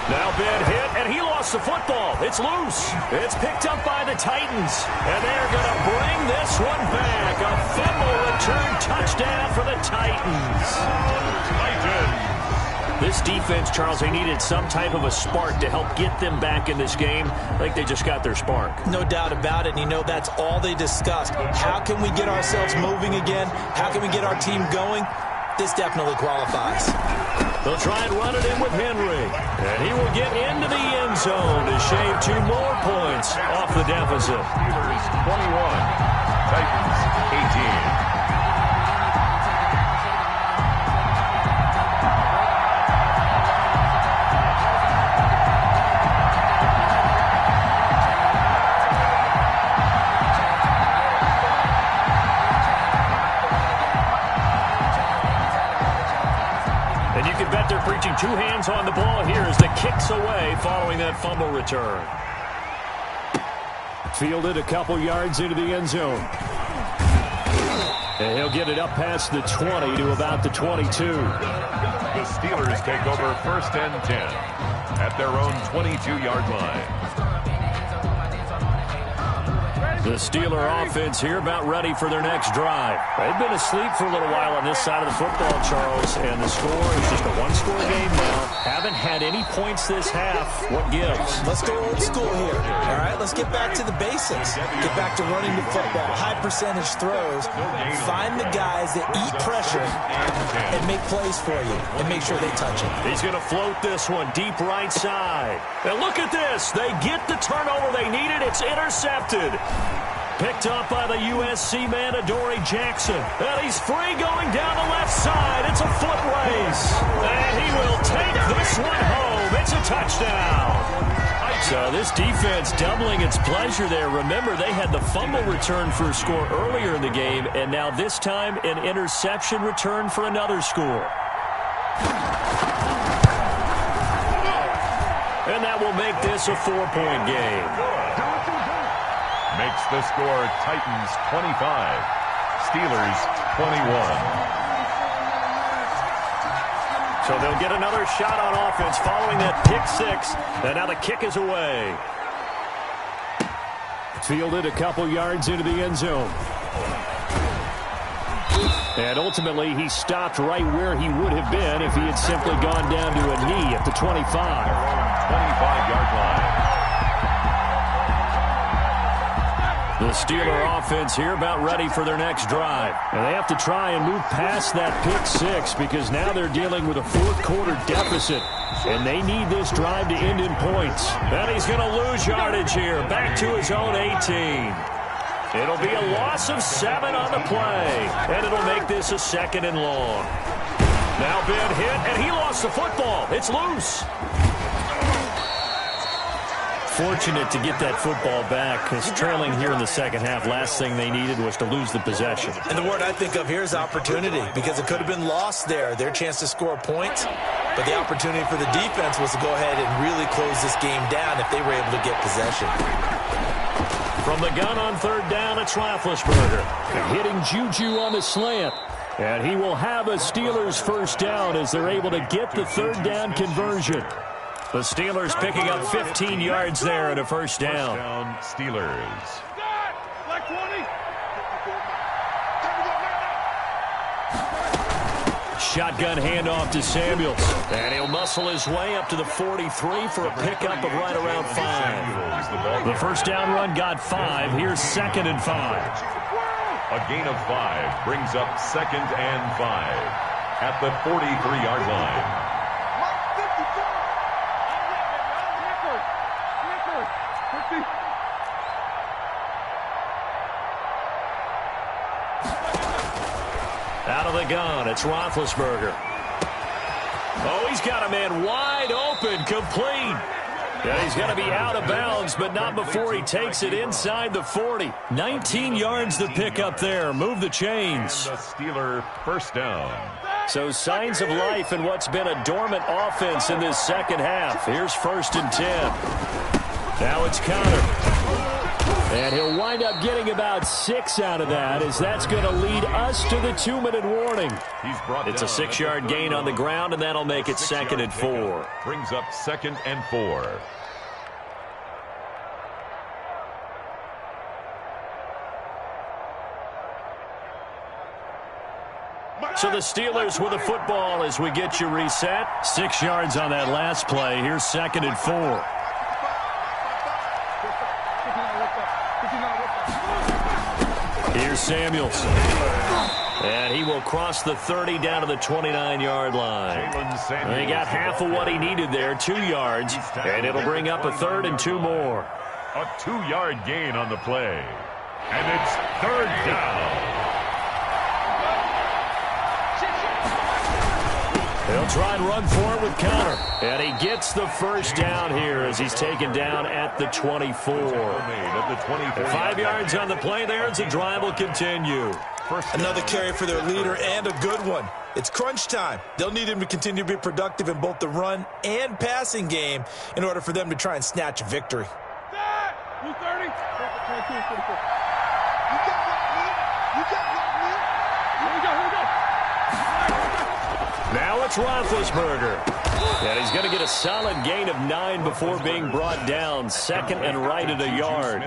Now been hit, and he lost the football. It's loose. It's picked up by the Titans. And they're going to bring this one back. A fumble return touchdown for the Titans. This defense, Charles, they needed some type of a spark to help get them back in this game. I think they just got their spark.
No doubt about it, and you know that's all they discussed. How can we get ourselves moving again? How can we get our team going? This definitely qualifies.
They'll try and run it in with Henry. And he will get into the end zone to shave 2 more points off the deficit.
Steelers 21, Titans 18.
They're preaching 2 hands on the ball here as the kick's away following that fumble return. Fielded a couple yards into the end zone. And he'll get it up past the 20 to about the 22.
The Steelers take over 1st and 10 at their own 22-yard line.
The Steeler offense here about ready for their next drive. They've been asleep for a little while on this side of the football, Charles, and the score is just a 1-score game now. Haven't had any points this half. What gives?
Let's go old school here. All right, let's get back to the basics. Get back to running the football, high percentage throws. Find the guys that eat pressure and make plays for you and make sure they touch it.
He's going to float this one deep right side. And look at this. They get the turnover they needed. It's intercepted. Picked up by the USC man, Adoree Jackson. And he's free going down the left side. It's a foot race. And he will take this one home. It's a touchdown. So this defense doubling its pleasure there. Remember, they had the fumble return for a score earlier in the game, and now this time an interception return for another score. And that will make this a 4-point game.
Makes the score Titans 25, Steelers 21.
So they'll get another shot on offense following that pick 6. And now the kick is away. Fielded a couple yards into the end zone. And ultimately, he stopped right where he would have been if he had simply gone down to a knee at the 25.
25-yard line.
The Steeler offense here about ready for their next drive. And they have to try and move past that pick 6 because now they're dealing with a 4th-quarter deficit. And they need this drive to end in points. And he's going to lose yardage here. Back to his own 18. It'll be a loss of 7 on the play. And it'll make this a 2nd and long. Now Ben hit, and he lost the football. It's loose. Fortunate to get that football back because trailing here in the second half, last thing they needed was to lose the possession.
And the word I think of here is opportunity because it could have been lost there, their chance to score points. But the opportunity for the defense was to go ahead and really close this game down if they were able to get possession.
From the gun on 3rd down, it's Roethlisberger. Hitting Juju on the slant. And he will have a Steelers 1st down as they're able to get the 3rd down conversion. The Steelers picking up 15 yards there and a 1st down.
Steelers.
Shotgun handoff to Samuels. And he'll muscle his way up to the 43 for a pickup of right around 5. The 1st down run got 5. Here's 2nd and 5.
A gain of 5 brings up 2nd and 5 at the 43-yard line.
the gun. It's Roethlisberger. Oh, he's got a man wide open, complete. Yeah, he's going to be out of bounds, but not before he takes it inside the 40. 19 yards to pick up there. Move the chains.
And the Steeler first down.
So signs of life in what's been a dormant offense in this second half. Here's 1st and 10. Now it's Connor. And he'll wind up getting about 6 out of that, as that's going to lead us to the 2-minute warning. It's a 6-yard gain on the ground, and that'll make it 2nd and 4.
Brings up 2nd and 4.
So the Steelers with the football as we get you reset. 6 yards on that last play. Here's 2nd and 4. Here's Samuels. And he will cross the 30 down to the 29-yard line. He got half of what he needed there, 2 yards, and it'll bring up a 3rd and 2 more.
A 2-yard gain on the play. And it's 3rd down.
He'll try and run for it with Connor. And he gets the first down here as he's taken down at the 24. 5 yards on the play there as the drive will continue.
Another carry for their leader and a good one. It's crunch time. They'll need him to continue to be productive in both the run and passing game in order for them to try and snatch a victory.
Now it's Roethlisberger. And he's going to get a solid gain of 9 before being brought down. 2nd and right at a yard.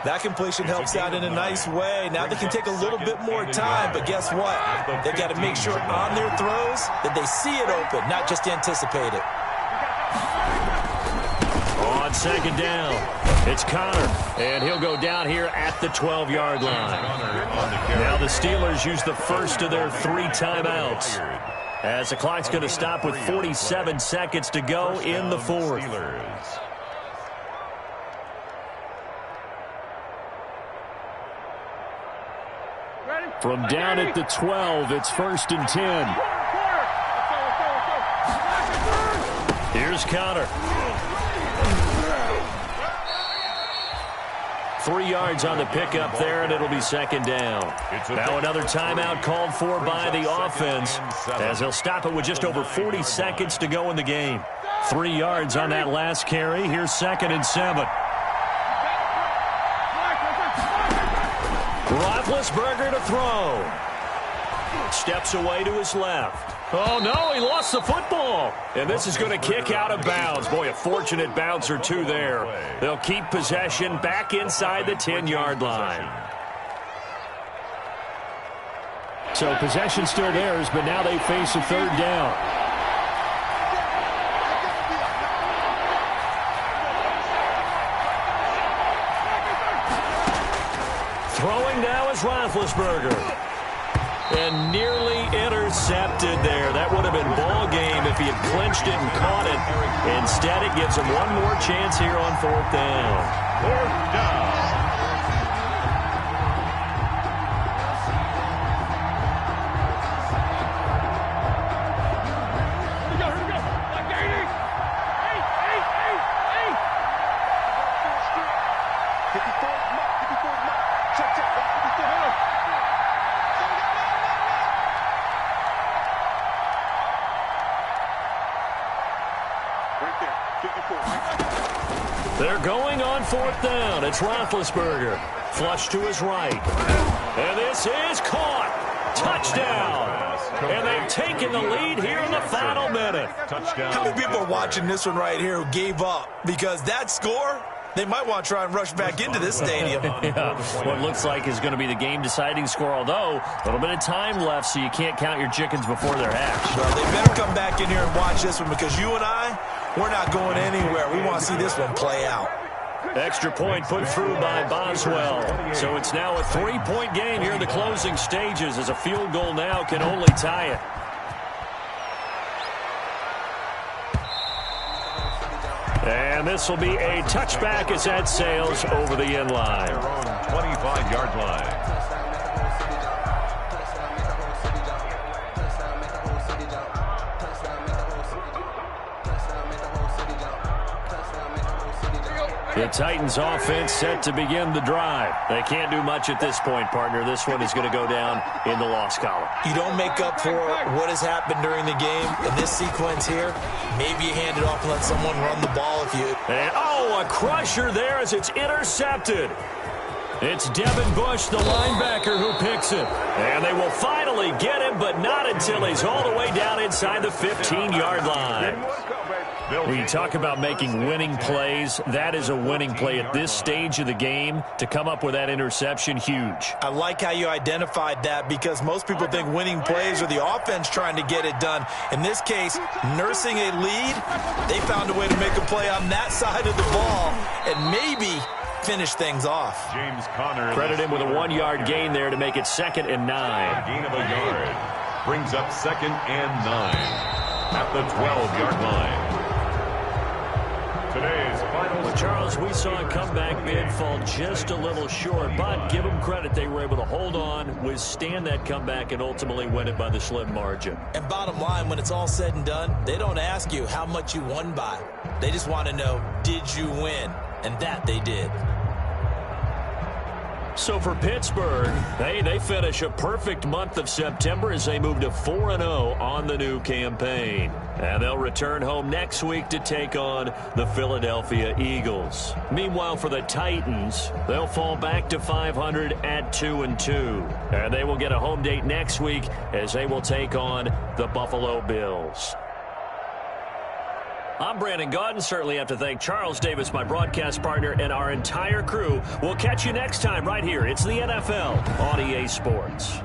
That completion helps out in a nice way. Now they can take a little bit more time, but guess what? They got to make sure on their throws that they see it open, not just anticipate it.
On 2nd down, it's Connor, and he'll go down here at the 12-yard line. Now the Steelers use the first of their 3 timeouts, as the clock's going to stop with 47 seconds to go in the 4th. From down at the 12, it's 1st and 10. Here's Connor. 3 yards on the pickup there, and it'll be 2nd down. Now another timeout called for by the offense, as they'll stop it with just over 40 seconds to go in the game. 3 yards on that last carry. Here's 2nd and 7. Roethlisberger to throw. Steps away to his left. Oh, no, he lost the football. And this is going to kick out of bounds. Boy, a fortunate bounce or two there. They'll keep possession back inside the 10-yard line. So possession still theirs, but now they face a 3rd down. Throwing now is Roethlisberger. And nearly intercepted there. That would have been ball game if he had clinched it and caught it. Instead, it gives him one more chance here on 4th down.
4th down.
They're going on 4th down. It's Roethlisberger. Flush to his right. And this is caught. Touchdown. And they've taken the lead here in the final minute.
How many people are watching this one right here who gave up? Because that score, they might want to try and rush back into this stadium.
Yeah, what looks like is going to be the game-deciding score, although a little bit of time left, so you can't count your chickens before they're hatched.
Well, they better come back in here and watch this one, because you and I, we're not going anywhere. We want to see this one play out.
Extra point put through by Boswell. So it's now a 3-point game here in the closing stages, as a field goal now can only tie it. And this will be a touchback as that sails over the end line.
Their own 25-yard line.
The Titans offense set to begin the drive. They can't do much at this point, partner. This one is going to go down in the loss column.
You don't make up for what has happened during the game. In this sequence here, maybe you hand it off and let someone run the ball if you...
And, oh, a crusher there as it's intercepted. It's Devin Bush, the linebacker, who picks it. And they will finally get him, but not until he's all the way down inside the 15-yard line. We talk about making winning plays. That is a winning play at this stage of the game. To come up with that interception, huge.
I like how you identified that because most people think winning plays are the offense trying to get it done. In this case, nursing a lead, they found a way to make a play on that side of the ball and maybe finish things off.
James Conner.
Credit him with a 1-yard gain there to make it 2nd and 9.
A gain of a yard. Brings up 2nd and 9 at the 12-yard line. Today's final.
Well, Charles, we saw a comeback bid fall just a little short, but give them credit. They were able to hold on, withstand that comeback, and ultimately win it by the slim margin.
And bottom line, when it's all said and done, they don't ask you how much you won by. They just want to know, did you win? And that they did.
So for Pittsburgh, they finish a perfect month of September as they move to 4-0 on the new campaign. And they'll return home next week to take on the Philadelphia Eagles. Meanwhile, for the Titans, they'll fall back to 500 at 2-2. And they will get a home date next week as they will take on the Buffalo Bills. I'm Brandon Gaudin. Certainly have to thank Charles Davis, my broadcast partner, and our entire crew. We'll catch you next time right here. It's the NFL on EA Sports.